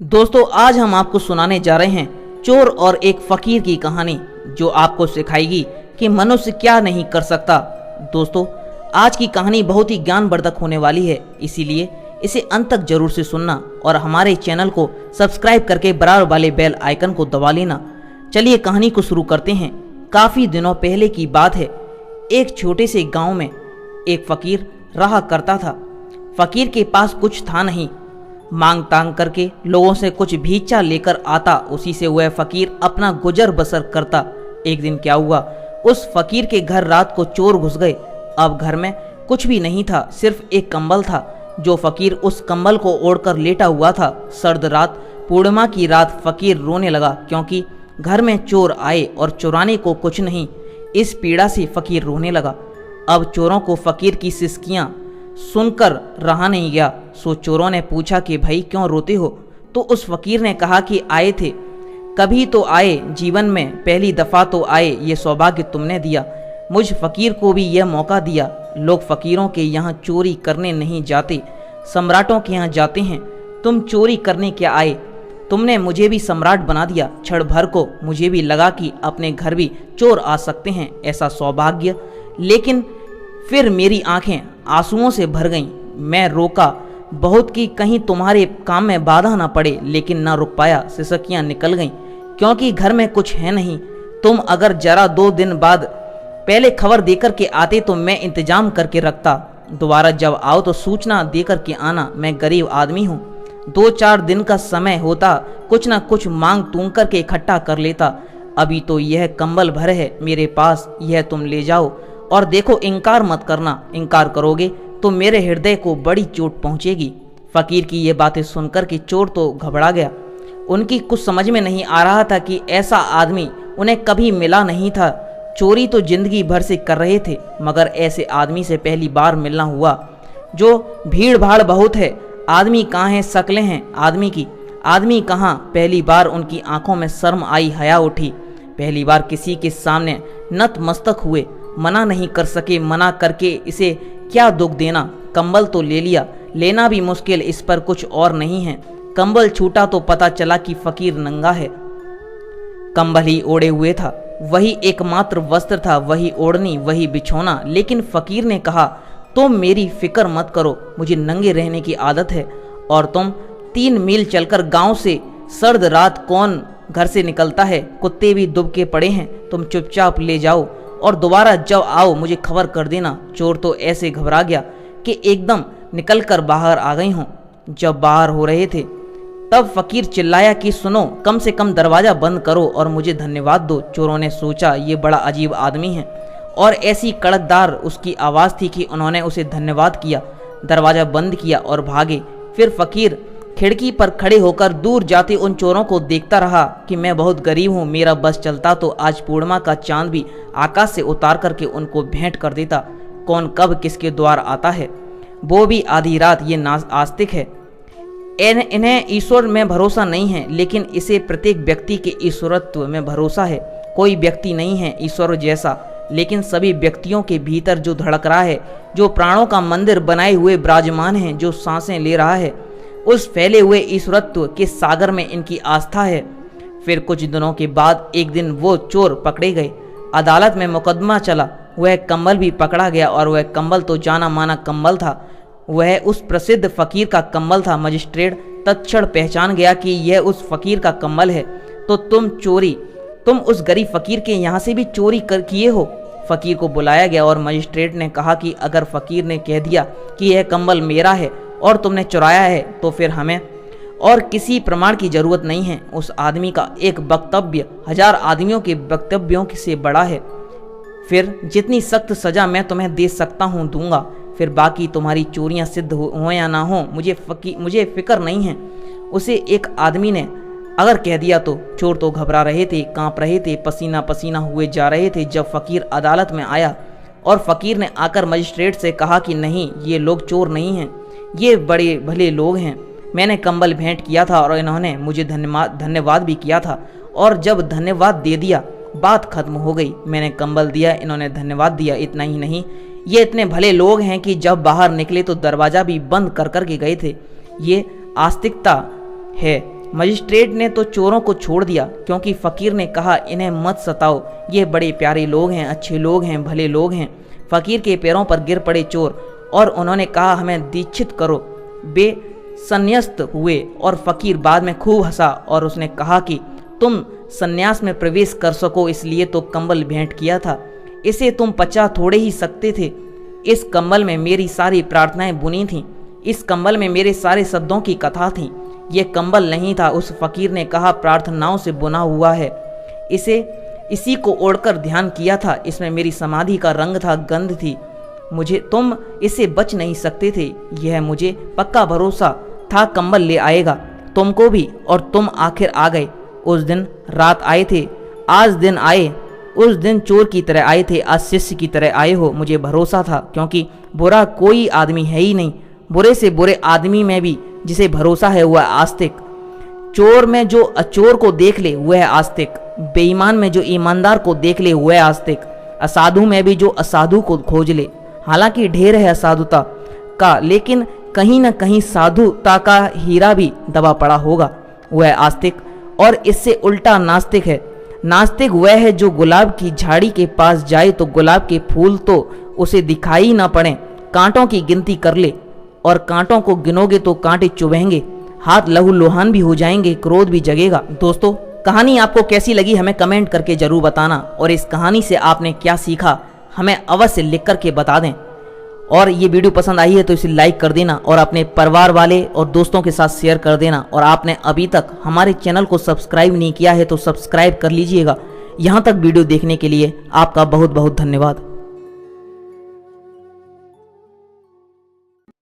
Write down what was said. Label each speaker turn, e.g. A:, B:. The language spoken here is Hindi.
A: दोस्तों आज हम आपको सुनाने जा रहे हैं चोर और एक फकीर की कहानी जो आपको सिखाएगी कि मनुष्य क्या नहीं कर सकता। दोस्तों आज की कहानी बहुत ही ज्ञानवर्धक होने वाली है, इसीलिए इसे अंत तक जरूर से सुनना और हमारे चैनल को सब्सक्राइब करके बराबर वाले बेल आइकन को दबा लेना। चलिए कहानी को शुरू करते हैं। काफी दिनों पहले की बात है। एक छोटे से गाँव में एक फकीर रहा करता था। फकीर के पास कुछ था नहीं, मांग तांग करके लोगों से कुछ भीचा लेकर आता, उसी से वह फकीर अपना गुजर बसर करता। एक दिन क्या हुआ, उस फकीर के घर रात को चोर घुस गए। अब घर में कुछ भी नहीं था, सिर्फ एक कंबल था जो फकीर उस कंबल को ओढ़कर लेटा हुआ था। सर्द रात, पूर्णिमा की रात, फकीर रोने लगा क्योंकि घर में चोर आए और चुराने को कुछ नहीं। इस पीड़ा से फकीर रोने लगा। अब चोरों को फकीर की सिसकियां सुनकर रहा नहीं गया, सो चोरों ने पूछा कि भाई क्यों रोते हो। तो उस फकीर ने कहा कि आए थे, कभी तो आए, जीवन में पहली दफा तो आए, ये सौभाग्य तुमने दिया, मुझ फकीर को भी यह मौका दिया। लोग फकीरों के यहाँ चोरी करने नहीं जाते, सम्राटों के यहाँ जाते हैं। तुम चोरी करने क्या आए, तुमने मुझे भी सम्राट बना दिया। क्षण भर को मुझे भी लगा कि अपने घर भी चोर आ सकते हैं, ऐसा सौभाग्य। लेकिन फिर मेरी आंखें आंसुओं से भर गईं। मैं रोका बहुत कि कहीं तुम्हारे काम में बाधा ना पड़े, लेकिन ना रुक पाया। सिसकियां निकल गईं क्योंकि घर में कुछ है नहीं। तुम अगर जरा 2 दिन बाद पहले खबर देकर के आते तो मैं इंतजाम करके रखता। दोबारा जब आओ तो सूचना देकर के आना, मैं गरीब आदमी हूँ। 2-4 दिन का समय होता, कुछ ना कुछ मांग तूंग करके इकट्ठा कर लेता। अभी तो यह कंबल भर है मेरे पास, यह तुम ले जाओ और देखो, इनकार मत करना। इनकार करोगे तो मेरे हृदय को बड़ी चोट पहुंचेगी। फकीर की ये बातें सुनकर के चोर तो घबरा गया। उनकी कुछ समझ में नहीं आ रहा था कि ऐसा आदमी उन्हें कभी मिला नहीं था। चोरी तो जिंदगी भर से कर रहे थे, मगर ऐसे आदमी से पहली बार मिलना हुआ। जो भीड़ भाड़ बहुत है, आदमी कहाँ है, शक्लें हैं आदमी की, आदमी कहाँ। पहली बार उनकी आंखों में शर्म आई, हया उठी। पहली बार किसी के सामने नतमस्तक हुए, मना नहीं कर सके। मना करके इसे क्या दुख देना। कंबल तो ले लिया, लेना भी मुश्किल, इस पर कुछ और नहीं है। कंबल छूटा तो पता चला कि फकीर नंगा है। कंबल ही ओढ़े हुए था, वही एकमात्र वस्त्र था, वही ओढ़नी, वही बिछौना। लेकिन फकीर ने कहा, तुम मेरी फिक्र मत करो, मुझे नंगे रहने की आदत है। और तुम 3 मील चलकर गांव से सर्द रात कौन घर से निकलता है, कुत्ते भी दुबके पड़े हैं। तुम चुपचाप ले जाओ और दोबारा जब आओ मुझे खबर कर देना। चोर तो ऐसे घबरा गया कि एकदम निकलकर बाहर आ गई हूँ। जब बाहर हो रहे थे तब फकीर चिल्लाया कि सुनो, कम से कम दरवाज़ा बंद करो और मुझे धन्यवाद दो। चोरों ने सोचा ये बड़ा अजीब आदमी है और ऐसी कड़कदार उसकी आवाज़ थी कि उन्होंने उसे धन्यवाद किया, दरवाज़ा बंद किया और भागे। फिर फकीर खिड़की पर खड़े होकर दूर जाते उन चोरों को देखता रहा कि मैं बहुत गरीब हूँ, मेरा बस चलता तो आज पूर्णिमा का चांद भी आकाश से उतार करके उनको भेंट कर देता। कौन कब किसके द्वार आता है, वो भी आधी रात, ये आस्तिक है। इन्हें ईश्वर में भरोसा नहीं है, लेकिन इसे प्रत्येक व्यक्ति के ईश्वरत्व में भरोसा है। कोई व्यक्ति नहीं है ईश्वर जैसा, लेकिन सभी व्यक्तियों के भीतर जो धड़क रहा है, जो प्राणों का मंदिर बनाए हुए विराजमान है, जो सांसें ले रहा है, उस फैले हुए ईश्वरत्व के सागर में इनकी आस्था है। फिर कुछ दिनों के बाद एक दिन वो चोर पकड़े गए। अदालत में मुकदमा चला, वह कंबल भी पकड़ा गया और वह कंबल तो जाना माना कंबल था। वह उस प्रसिद्ध फकीर का कंबल था। मजिस्ट्रेट तत्क्षण पहचान गया कि यह उस फकीर का कंबल है। तो तुम उस गरीब फकीर के यहाँ से भी चोरी किए हो। फकीर को बुलाया गया और मजिस्ट्रेट ने कहा कि अगर फकीर ने कह दिया कि यह कंबल मेरा है और तुमने चुराया है तो फिर हमें और किसी प्रमाण की जरूरत नहीं है। उस आदमी का एक वक्तव्य 1000 आदमियों के वक्तव्यों से बड़ा है। फिर जितनी सख्त सजा मैं तुम्हें दे सकता हूँ दूंगा, फिर बाकी तुम्हारी चोरियां सिद्ध हो या ना हो, मुझे फिक्र नहीं है। उसे एक आदमी ने अगर कह दिया तो। चोर तो घबरा रहे थे, कांप रहे थे, पसीना पसीना हुए जा रहे थे। जब फकीर अदालत में आया और फकीर ने आकर मजिस्ट्रेट से कहा कि नहीं, ये लोग चोर नहीं हैं, ये बड़े भले लोग हैं। मैंने कंबल भेंट किया था और इन्होंने मुझे धन्यवाद भी किया था, और जब धन्यवाद दे दिया बात खत्म हो गई। मैंने कंबल दिया, इन्होंने धन्यवाद दिया। इतना ही नहीं, ये इतने भले लोग हैं कि जब बाहर निकले तो दरवाज़ा भी बंद कर के गए थे। ये आस्तिकता है मजिस्ट्रेट ने तो चोरों को छोड़ दिया क्योंकि फ़कीर ने कहा इन्हें मत सताओ, ये बड़े प्यारे लोग हैं, अच्छे लोग हैं, भले लोग हैं। फ़कीर के पैरों पर गिर पड़े चोर और उन्होंने कहा हमें दीक्षित करो। बेसन्यस्त हुए और फ़कीर बाद में खूब हंसा और उसने कहा कि तुम सन्यास में प्रवेश कर सको इसलिए तो कंबल भेंट किया था, इसे तुम पचा थोड़े ही सकते थे। इस कंबल में मेरी सारी प्रार्थनाएं बुनी थीं, इस कंबल में मेरे सारे शब्दों की कथा थी। ये कंबल नहीं था, उस फ़कीर ने कहा, प्रार्थनाओं से बुना हुआ है। इसी को ओढ़कर ध्यान किया था, इसमें मेरी समाधि का रंग था, गंध थी। मुझे तुम इससे बच नहीं सकते थे। यह मुझे पक्का भरोसा था कंबल ले आएगा तुमको भी, और तुम आखिर आ गए। उस दिन रात आए थे, आज दिन आए। उस दिन चोर की तरह आए थे, आज शिष्य की तरह आए हो। मुझे भरोसा था क्योंकि बुरा कोई आदमी है ही नहीं। बुरे से बुरे आदमी में भी जिसे भरोसा है वह आस्तिक। चोर में जो अचोर को देख ले वह आस्तिक, बेईमान में जो ईमानदार को देख ले वह आस्तिक, असाधु में भी जो असाधु को खोज ले। हालांकि ढेर है असाधुता का, लेकिन कहीं न कहीं साधुता का हीरा भी दबा पड़ा होगा, वह आस्तिक। और इससे उल्टा नास्तिक है। नास्तिक वह है जो गुलाब की झाड़ी के पास जाए तो गुलाब के फूल तो उसे दिखाई ना पड़े, कांटों की गिनती कर ले और कांटों को गिनोगे तो कांटे चुभेंगे, हाथ लहू लुहान भी हो जाएंगे, क्रोध भी जगेगा। दोस्तों, कहानी आपको कैसी लगी हमें कमेंट करके जरूर बताना, और इस कहानी से आपने क्या सीखा हमें अवश्य लिख करके बता दें। और ये वीडियो पसंद आई है तो इसे लाइक कर देना और अपने परिवार वाले और दोस्तों के साथ शेयर कर देना। और आपने अभी तक हमारे चैनल को सब्सक्राइब नहीं किया है तो सब्सक्राइब कर लीजिएगा। यहाँ तक वीडियो देखने के लिए आपका बहुत बहुत धन्यवाद।